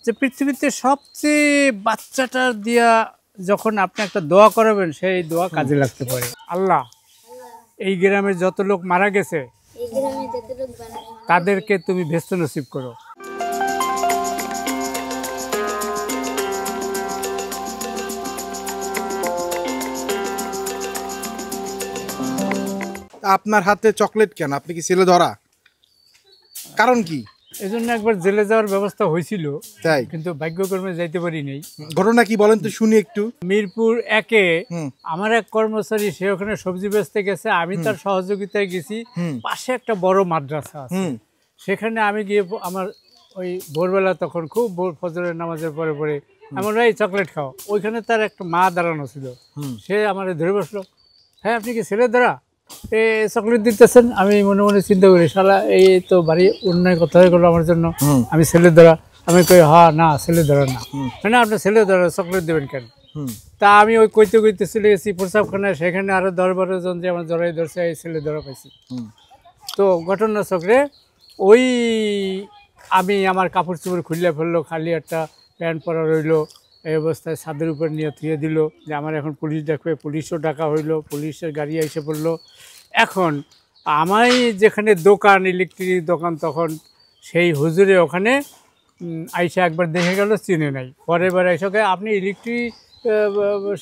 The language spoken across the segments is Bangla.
যে পৃথিবীতে সবচেয়ে বাচ্চাটার দিয়া যখন আপনি একটা দোয়া করাবেন সেই দোয়া কাজে লাগতে পারে। আল্লাহ এই গ্রামের যত লোক মারা গেছে তাদেরকে তুমি ভেস্ত নসিব করো। আপনার হাতে চকলেট কেন? আপনি কি ছেলে ধরা? কারণ কি? এই জন্য একবার জেলে যাওয়ার ব্যবস্থা হয়েছিল, তাই কিন্তু ভাগ্যক্রমে যাইতে পারি নাই। ঘটনা কি বলেন তো শুনি একটু। মিরপুর একে আমার এক কর্মচারী সে ওখানে সবজি বেচতে গেছে, আমি তার সহযোগিতায় গেছি। পাশে একটা বড় মাদ্রাসা আছে, সেখানে আমি গিয়ে আমার ওই ভোরবেলা তখন খুব ভোর ফজরের নামাজের পরে পরে আমার এই চকলেট খাও। ওইখানে তার একটা মা দাঁড়ানো ছিল, সে আমার ধরে বসলো, হ্যাঁ আপনি কি ছেলে দ্বারা এ চকলেট দিতেছেন? আমি মনে মনে চিন্তা করি শালা এই তো ভারী অন্যায় কথা হয়ে গেলো আমার জন্য, আমি ছেলে দ্বারা। আমি কই হ্যাঁ না ছেলে দ্বারা না, না আপনার ছেলে দ্বারা চকলেট দেবেন কেন? তা আমি ওই কইতে কইতে চলে গেছি প্রসাবখানায়, সেখানে আরো 10-12 জন যে আমার জড়াই ধরছে এই ছেলে ধরা পাইছি। তো ঘটনা চক্রে ওই আমি আমার কাপড় চোপড় খুললে ফেললো, খালি একটা প্যান্ট পরা রইলো, এই অবস্থায় ছাদের উপর নিয়ে থুয়ে দিল যে আমার এখন পুলিশ ডাকবে। পুলিশও ডাকা হইলো, পুলিশের গাড়ি এসে পড়লো। এখন আমায় যেখানে দোকান ইলেকট্রিক দোকান, তখন সেই হুজুরে ওখানে আইসা একবার দেখে গেল, চিনে নাই। পরের বার এসে আপনি ইলেকট্রিক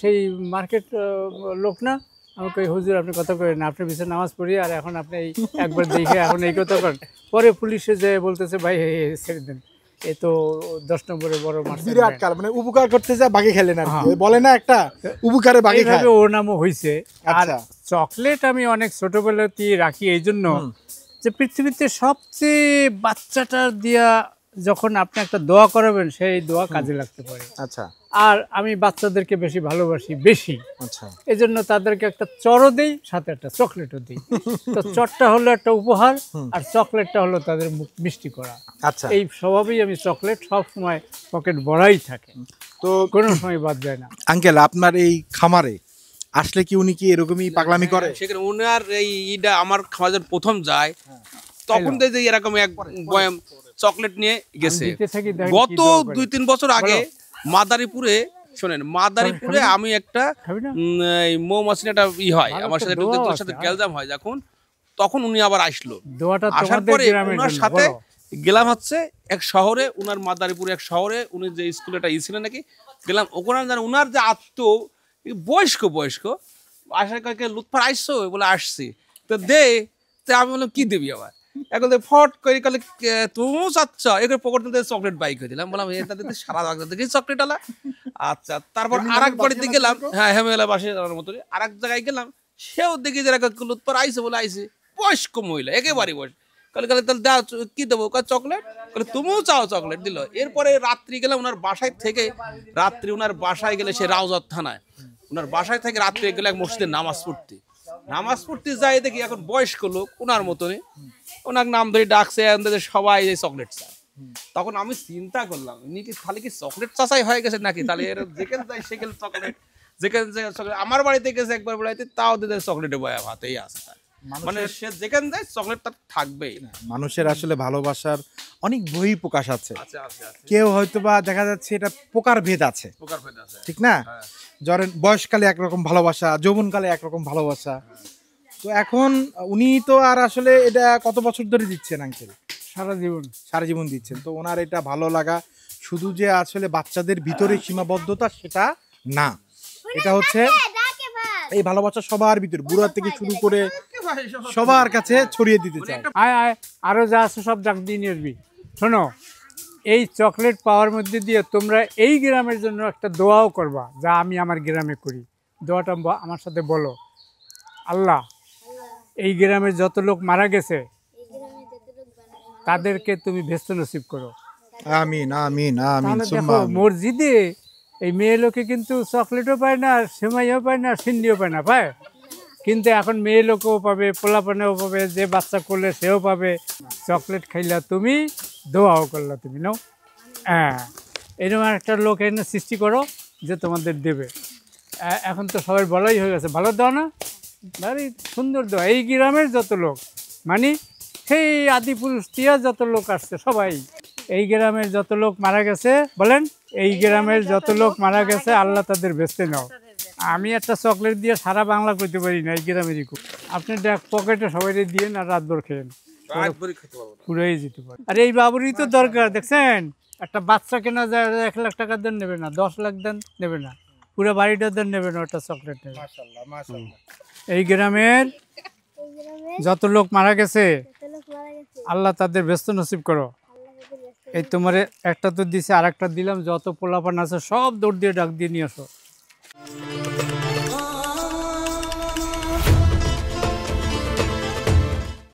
সেই মার্কেট লোক না? আমি কই হুজুর আপনি কথা করেন না, আপনার পিছনে নামাজ পড়ি আর এখন আপনি এই একবার দেখে এখন এই কথা করেন। পরে পুলিশে যে বলতেছে ভাই ছেড়ে দেন, এ তো 10 নম্বরে বড় বিরাট কাল, মানে উপকার করতে যায় বাগে খেলেন আর কি বলে না, একটা উপকারে বাগে খায়, ওর নামও হইছে। আর চকলেট আমি অনেক ছোটবেলাতেই রাখি এই জন্য যে পৃথিবীতে সবচেয়ে বাচ্চাটার দিয়া যখন আপনি একটা দোয়া করাবেন সেই দোয়া কাজে লাগতে পারে। আচ্ছা। আর আমি বাচ্চাদেরকে বেশি ভালোবাসি বেশি, আচ্ছা, এই জন্য তাদেরকে একটা চড়ও দিই, সাথে একটা চকলেটও দিই। তো চটটা হলো একটা উপহার আর চকলেটটা হলো তাদের মুখ মিষ্টি করা। আচ্ছা, এই স্বভাবেই আমি চকলেট সব সময় পকেট ভরাই থাকে, তো কোনো সময় বাদ যায় না। আঙ্কেল আপনার এই খামারে আসলে কি উনি কি এরকমই পাগলামি করে? সেখানে উনার এই ইটা আমার খাওয়া যখন প্রথম যায় তখন দেখি এরকম এক বয়াম চকলেট নিয়ে গেছে। গত 2-3 বছর আগে মাদারীপুরে, শোনেন মাদারীপুরে আমি একটা মৌমাছির একটা হয় আমার সাথে তোর সাথে গ্যালজাম হয় যখন, তখন উনি আবার আসলো। আসার পরে ওনার সাথে গেলাম হচ্ছে এক শহরে, উনার মাদারীপুরে এক শহরে উনি যে স্কুলে একটা ছিলেন নাকি, গেলাম ওখানে। উনার যে আত্ম বয়স্ক আসার কয়েকে লুৎফার আসছো বলে আসছি, তো দে। তো আমি বললাম কি দিবি আবার? এখন ফট করে কালে তুমিও চাচ্ছ এগুলো পকেট চকলেট বাইক হয়ে দিলাম। বললাম এটা দিতে সারা দেখি চকলেট আলা। আচ্ছা, তারপর আর এক বাড়িতে গেলাম, হ্যাঁ হেমেলা বাসে মতো আর এক জায়গায় গেলাম, সেও দেখি যে লুৎফার আইসে বলে আইসে বয়স্ক মহিলা, একেবারে বয়স। কালে তাহলে দাও কি দেবো? চকলেট। বলে তুমিও চাও? চকলেট দিল। এরপরে রাত্রি গেলাম ওনার বাসায় থেকে, রাত্রি ওনার বাসায় গেলে সে রাউজার থানায়, ওনার বাসায় থেকে রাত্রে গেলে এক মসজিদে নামাজ পড়তে যাই, দেখি এখন বয়স্ক লোক ওনার মতনই, ওনার নাম ধরে ডাকছে, সবাই এই চকলেট চায়। তখন আমি চিন্তা করলাম উনি কি খালি কি চকলেট চাচাই হয়ে গেছে নাকি? তাহলে এর যেখানে যাই সেখানে চকলেট, যেখানে চকলেট। আমার বাড়িতে গেছে একবার বেড়াইতে, তাও দিদের চকলেটে বয়া ভাতেই আছে। মানে সে যেখানে যায় চকলেট তার থাকবেই। মানুষের আসলে ভালোবাসার অনেক বহি প্রকাশ আছে। কেউ হয়তো বা দেখা যাচ্ছে এটা প্রকার ভেদ আছে, ঠিক না? ধরেন বয়সকালে একরকম ভালোবাসা, যৌবনকালে একরকম ভালোবাসা। তো এখন উনি তো আর আসলে এটা কত বছর ধরে দিচ্ছেন আঙ্কেল? সারা জীবন দিচ্ছেন। তো ওনার এটা ভালো লাগা শুধু যে আসলে বাচ্চাদের ভিতরে সীমাবদ্ধতা সেটা না, এটা হচ্ছে এই ভালোবাসা সবার ভিতরে, বুড়া থেকে শুরু করে সবার কাছে ছড়িয়ে দিতে চায়। আরো যা আছে সব ডাক দিয়ে নিয়ে আসবি। শোনো, এই চকলেট পাওয়ার মধ্যে দিয়ে তোমরা এই গ্রামের জন্য একটা দোয়াও করবা, যা আমি আমার গ্রামে করি। দোয়াটা আমার সাথে বলো, আল্লাহ এই গ্রামের যত লোক মারা গেছে তাদেরকে তুমি ভেস্ত নসিব করো। আমিন আমিন আমিন। দেখো মসজিদে এই মেয়ে লোকে কিন্তু চকলেটও পায় না, সেমাইও পায় না, সিন্ডিও পায় না, পায়। কিন্তু এখন মেয়ে লোকও পাবে, পোলাপানেও পাবে, যে বাচ্চা করলে সেও পাবে। চকলেট খাইলা তুমি, দোয়াও করলা তুমি, নাও। হ্যাঁ, এরকম একটা লোক এনে সৃষ্টি করো যে তোমাদের দেবে। এখন তো সবাই বলাই হয়ে গেছে, ভালো দাও না, ভারী সুন্দর দোয়া। এই গ্রামের যত লোক, মানে সেই আদি পুরুষ তিয়া যত লোক আসছে সবাই এই গ্রামের যত লোক মারা গেছে বলেন, এই গ্রামের যত লোক মারা গেছে আল্লাহ তাদের বেঁচতে নাও। আমি একটা চকলেট দিয়ে সারা বাংলা করতে পারি না, এই গ্রামেরই খুব। আপনি পকেটে সবাই দিয়ে না রাতভর খেয়েন, পুরাই যেতে পারে। আর এই বাবুরই তো দরকার, দেখছেন একটা বাচ্চা কেনা যায় 1 লাখ টাকা দেন নেবে না, 10 লাখ দেন নেবে না, পুরো বাড়িটা দেন নেবে না, ওটা চকলেট নেবে। এই গ্রামের যত লোক মারা গেছে আল্লাহ তাদের ব্যস্ত নসিব করো। এই তোমার একটা তো দিছে, আর একটা দিলাম, যত পোলাপান আছে সব দৌড় দিয়ে ডাক দিয়ে নিয়ে আসো।